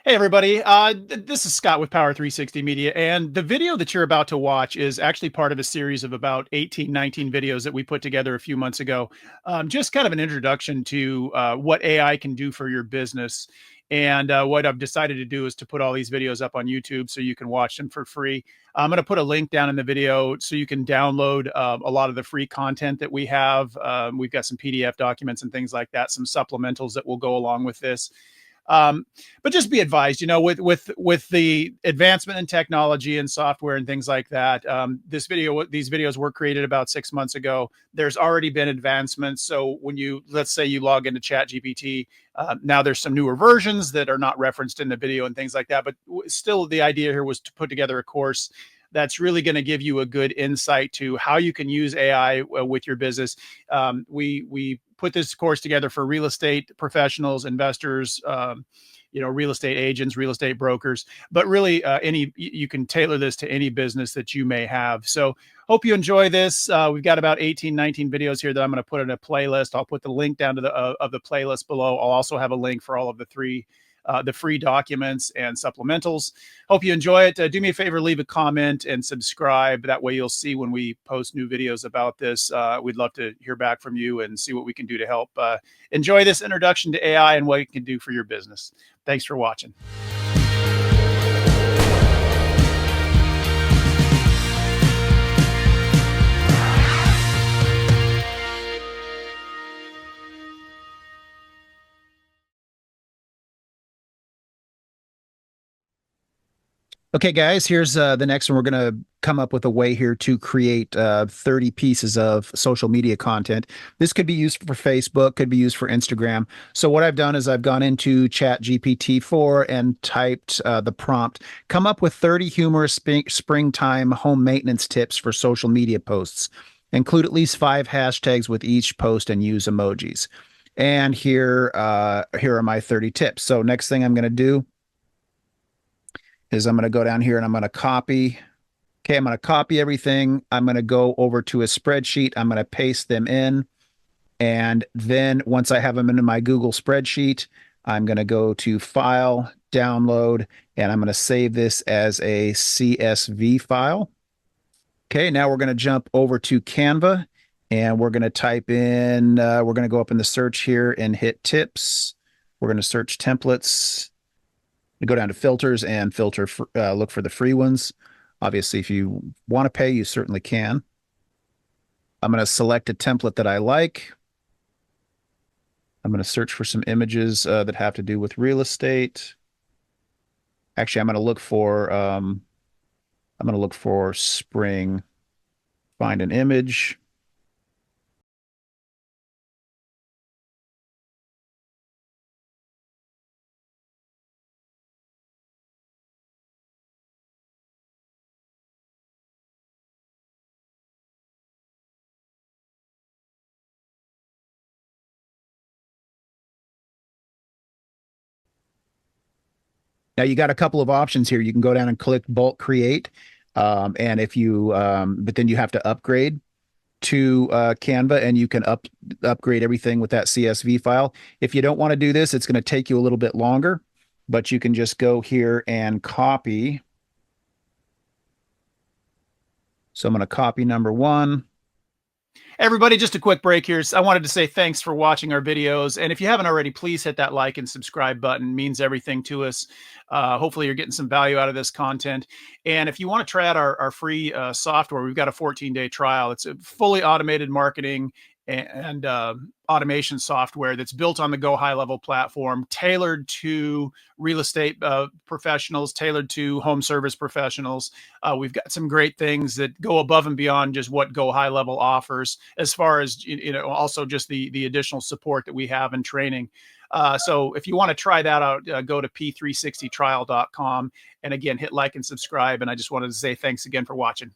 Hey everybody, this is Scott with Power 360 Media, and the video that you're about to watch is actually part of a series of about 18, 19 videos that we put together a few months ago. Just kind of an introduction to what AI can do for your business. And what I've decided to do is to put all these videos up on YouTube so you can watch them for free. I'm going to put a link down in the video so you can download a lot of the free content that we have. We've got some PDF documents and things like that, some supplementals that will go along with this. Um, but just be advised, with the advancement in technology and software and things like that. These videos were created about 6 months ago. There's already been advancements. So when let's say you log into Chat GPT, now there's some newer versions that are not referenced in the video and things like that. But still, the idea here was to put together a course that's really going to give you a good insight to how you can use AI with your business. We put this course together for real estate professionals, investors, real estate agents, real estate brokers, but really any you can tailor this to any business that you may have. So hope you enjoy this. We've got about 18, 19 videos here that I'm going to put in a playlist. I'll put the link down to the of the playlist below. I'll also have a link for all of the free documents and supplementals. Hope you enjoy it. Do me a favor, leave a comment and subscribe. That way you'll see when we post new videos about this. We'd love to hear back from you and see what we can do to help. Enjoy this introduction to AI and what it can do for your business. Thanks for watching. Okay, guys, here's the next one. We're going to come up with a way here to create 30 pieces of social media content. This could be used for Facebook, could be used for Instagram. So what I've done is I've gone into Chat GPT-4 and typed the prompt, come up with 30 humorous springtime home maintenance tips for social media posts. Include at least 5 hashtags with each post and use emojis. And here are my 30 tips. So next thing I'm going to do is I'm going to go down here and I'm going to copy. Okay, I'm going to copy everything. I'm going to go over to a spreadsheet. I'm going to paste them in. And then once I have them in my Google spreadsheet, I'm going to go to File, Download, and I'm going to save this as a CSV file. Okay, now we're going to jump over to Canva and we're going to type in, we're going to go up in the search here and hit tips. We're going to search templates. Go down to filters and look for the free ones. Obviously, if you want to pay, you certainly can. I'm going to select a template that I like. I'm going to search for some images that have to do with real estate. Actually, I'm going to look for spring. Find an image. Now you got a couple of options here. You can go down and click bulk create. And if you, but then you have to upgrade to Canva and you can upgrade everything with that CSV file. If you don't want to do this, it's going to take you a little bit longer, but you can just go here and copy. So I'm going to copy number one. Everybody, just a quick break here. I wanted to say thanks for watching our videos. And if you haven't already, please hit that like and subscribe button. It means everything to us. Hopefully you're getting some value out of this content. And if you want to try out our free software, we've got a 14-day trial. It's a fully automated marketing and automation software that's built on the Go High Level platform, tailored to real estate professionals, tailored to home service professionals. We've got some great things that go above and beyond just what Go High Level offers, as far as also just the additional support that we have in training. So if you want to try that out, go to p360trial.com and again hit like and subscribe. And I just wanted to say thanks again for watching.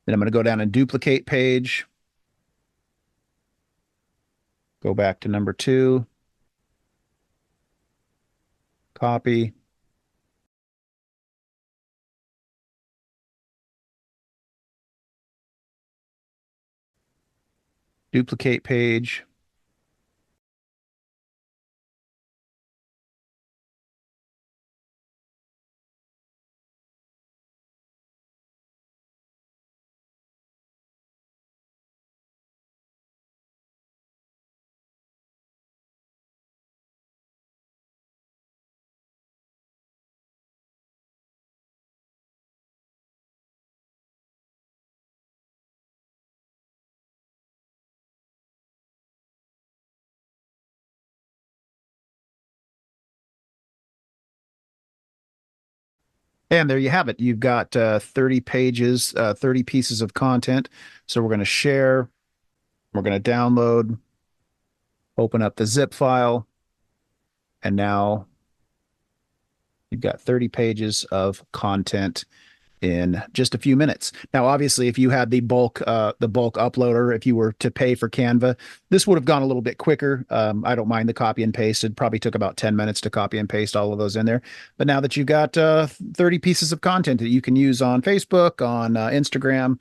Then I'm going to go down and duplicate page. Go back to number two. Copy. Duplicate page. And there you have it. You've got 30 pages, 30 pieces of content. So we're going to share, we're going to download, open up the zip file, and now you've got 30 pages of content in just a few minutes. Now, obviously, if you had the bulk uploader, if you were to pay for Canva, this would have gone a little bit quicker. I don't mind the copy and paste. It probably took about 10 minutes to copy and paste all of those in there. But now that you've got 30 pieces of content that you can use on Facebook, on Instagram,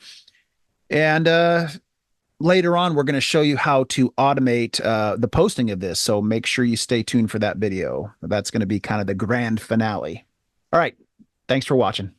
and later on, we're going to show you how to automate the posting of this. So make sure you stay tuned for that video. That's going to be kind of the grand finale. All right. Thanks for watching.